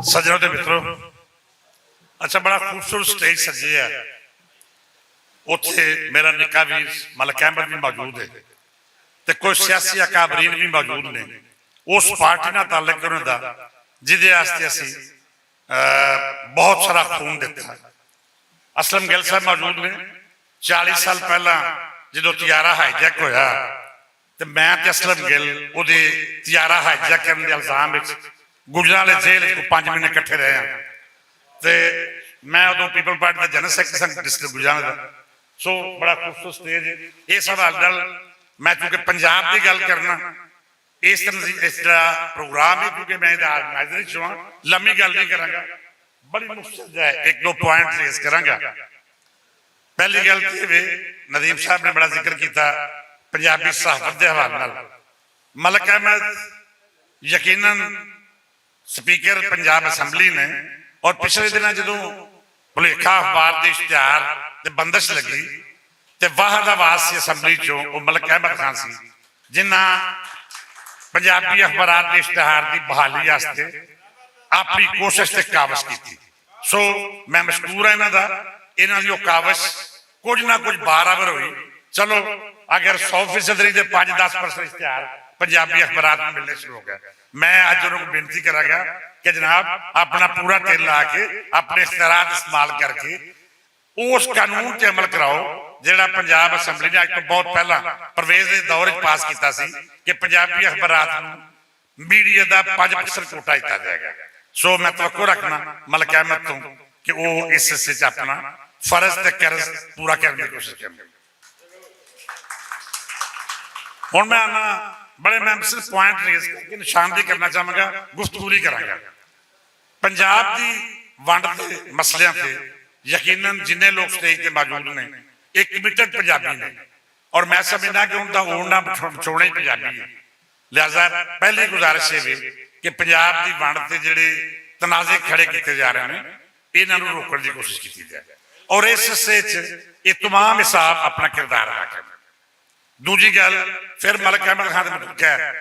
सज्जनों के मित्रों, अच्छा बड़ा खूबसूरत स्टेज सजे है। उत्थे मेरा निक्का वीर मलिक अहमद भी मौजूद है ते कोई सियासी अकाबरीन भी मौजूद ने उस पार्टी नाल ताल्लुक उन्हां दा जिहदे वास्ते असीं बहुत सारा खून दिता। असलम गिल साहब मौजूद ने। 40 साल पहला जो तियारा हाईजैक होया तो मैं ते असलम गिल उहदे तियारा हाईजैक करने के इल्जाम गुजरांवाले जेल 5 महीने इकट्ठे रहे हैं। तो मैं उदों पीपल पार्टी का जनरल सैकटरी सन डिस्ट्रिक्ट गुजरांवाले का। सो बड़ा खूबसूरत स्टेज है। इस हवाले नाल मैं क्योंकि पंजाब की गल करना इस तरह प्रोग्राम है क्योंकि मैं ऑर्गेनाइजर चुना लम्मी गल नहीं करांगा, बड़ी मुश्किल है एक दो पॉइंट रेस करांगा। पहली गल तो नदीम साहब ने बड़ा जिक्र किया पंजाबी सहाफत के हवाले नाल। मलिक अहमद यकीनन स्पीकर पंजाब असैम्बली ने और पिछले दिन जो भुलेखा अखबार के इश्तिहार ते बंदिश लगी तो वाहद आवाज से असैम्बली चो मलिक अहमद खान सी जिन्ना पंजाबी अखबार के इश्तिहार की बहाली वास्ते अपनी कोशिश से कावश की। सो मैं मशहूर हाँ इन्हों का। इन्हों की कावश कुछ ना कुछ बराबर हुई। चलो अगर 100% के 5-10% इश्तिहार पंजाबी अखबार में मिलने शुरू हो गए। मैं अज उन्होंने बेनती करांगा कि जनाब अपना पूरा टेल ला के अपने इख्तियारात इस्तेमाल करके उस कानून से अमल कराओ जिहड़ा पंजाब असैम्बली ने अज तो बहुत पहला परवेज के दौर पास किया कि पंजाबी अखबारात मीडिया का 5% कोटा दिता जाएगा। सो मैं तवक्को रखना मलिक अहमद तो कि वो इस हिस्से च अपना फर्ज ते कर्ज पूरा करने की कोशिश करेंगे। हुण मैं आना बड़े मैं सिर्फ पॉइंट रेज करके निशानदेही करना चाहांगा, गुफ्तगू करांगा। पंजाब की वंड के मसलियां से यकीनन जिन्ने लोग स्टेज पर मौजूद ने एक कमिटेड पंजाबी ने और मैं समझदा कि उनका ओढ़ना छोड़ना ही पंजाबी है। लिहाजा पहली गुजारिश है कि पंजाब की वंड से जिहड़े तनाजे खड़े किए जा रहे हैं इन्हों रोकने की कोशिश की जाए और इस हिस्से ये तमाम हिसाब अपना किरदार अदा करें। दूजी गल फिर मलिक अहमद खान ने कहा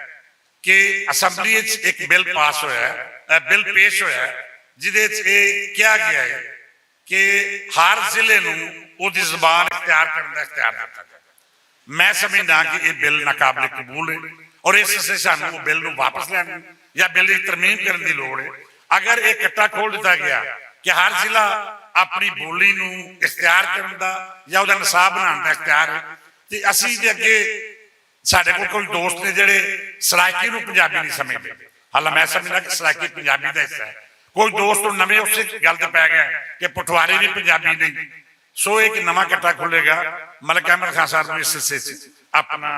कि असैम्बली एक बिल पास होया बिल पेश होया जिहदे कहा गया है कि हर जिले नूं ज़बान इख्तियार करने का इख्तियार दिता जाए। मैं समझदा कि यह बिल नाकाबिल कबूल है और इस हिस्से सानूं बिल नूं वापस लैण या बिल की तरमीम करने की लोड़ है। अगर एक कट्टा खोल दिता गया कि हर जिला अपनी बोली नूं इख्तियार करने का या उसका निसाब बनाने का इख्तियार है तो असीं दे अगे साडे कोल कोई दोस्त ने जिहड़े सराइकी नूं पंजाबी नहीं समझदे। हालां मैं समझदा कि सराइकी पंजाबी का हिस्सा है। कोई दोस्त नवें उस गल ते पै गया कि पठवारी भी पंजाबी नहीं। सो एक नवा कट्टा खुलेगा। मलिक अहमद खान साहब को इस हिस्से अपना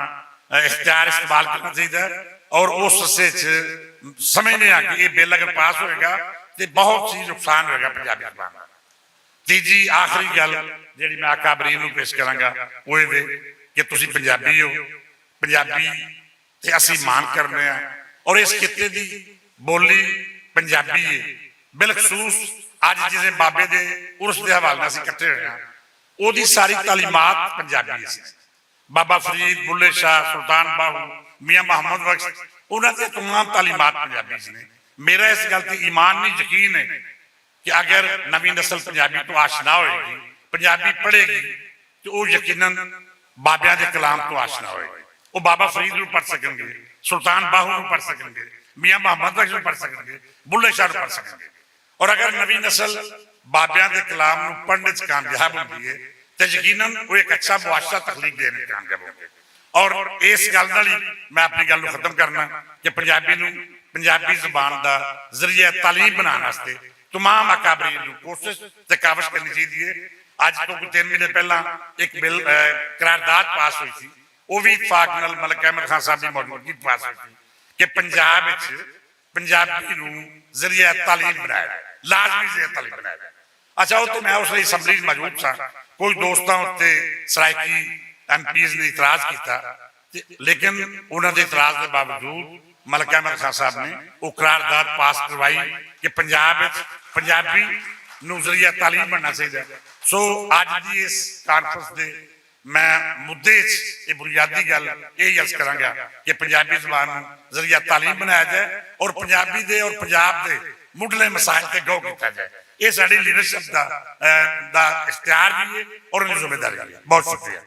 इख्तियार इस्तेमाल करना चाहिए और उस हिस्से समझने आ कि यह बिल अगर पास होएगा तो बहुत सी नुकसान होएगा पंजाबी अखबार का। तीजी आखिरी गल जिहड़ी मैं अकाबरीन नूं पेश करांगा वो ये कि तुसीं पंजाबी हो, पंजाबी ते असीं मान करने और इस खिते की बोली पंजाबी है। बिलखसूस अज जिस बाबे के उर्स के हवाले असीं इकट्ठे होए हां ओहदी सारी तालीमात पंजाबी है। बाबा फरीद, बुल्ले शाह, सुल्तान बाहू, मियाँ मोहम्मद बख्श उन्होंने तमाम तालीमात पंजाबी ने। मेरा इस गल से ईमान नहीं यकीन है कि अगर नवी नस्ल पंजाबी तो आशना होएगी पंजाबी पढ़ेगी तो वह यकीनन बाबिया के कलाम तो आशना होएगी। वो बाबा फरीद को पढ़ सकेंगे, सुल्तान बाहू को पढ़ सकेंगे, मियाँ मोहम्मद बख्श पढ़ सकेंगे, बुल्ले शाह पढ़ सकेंगे। और अगर नवी नस्ल बाबिया के कलाम पढ़ने से कामयाब होती है तो यकीनन वो एक अच्छा मुआशरा तखलीक देने कामयाब होंगे। और इस गल नाल ही मैं अपनी गल को खत्म करना कि पंजाबी नूं पंजाबी ज़बान का जरिया तालीम बनाने वास्ते तमाम अकाबरीन नूं कोशिश ते कावश करनी चाहिए। अज तो 3 महीने पहला एक बिल करारदाद पास हुई थी वह भी इतफाक नाल मलिक अहमद खान साहब की मौजूदगी पास हुई थी कि पंजाब पंजाबी नूं जरिया तालीम बनाया जाए, लाजमी जरिया तालीम बनाया जाए। अच्छा वो तो मैं उस असैम्बली मौजूद था। कोई दोस्तों उत्ते सराइकी MPs ने इतराज किया लेकिन उन्होंने इतराज के बावजूद मलिक अहमद खान साहब ने वो करारदाद पास करवाई कि पंजाब पंजाबी नूं जरिया तालीम बनना चाहिए। सो अज की इस कॉन्फ्रेंस के मैं मुद्दे ये बुनियादी गल यही अर्ज करांगा कि पंजाबी ज़बान जरिया तालीम बनाया जाए और पंजाबी दे और पंजाब दे ਮੁੱਢਲੇ ਮਸਾਇਲ ਤੇ ਗੌਰ ਕੀਤਾ ਜਾਏ। ਇਹ ਸਾਡੀ ਲੀਡਰਸ਼ਿਪ ਦਾ ਇਖਤਿਆਰ ਵੀ ਹੈ ਔਰ ਜ਼ਿੰਮੇਵਾਰੀ ਵੀ ਹੈ। ਬਹੁਤ ਸ਼ੁਕਰੀਆ।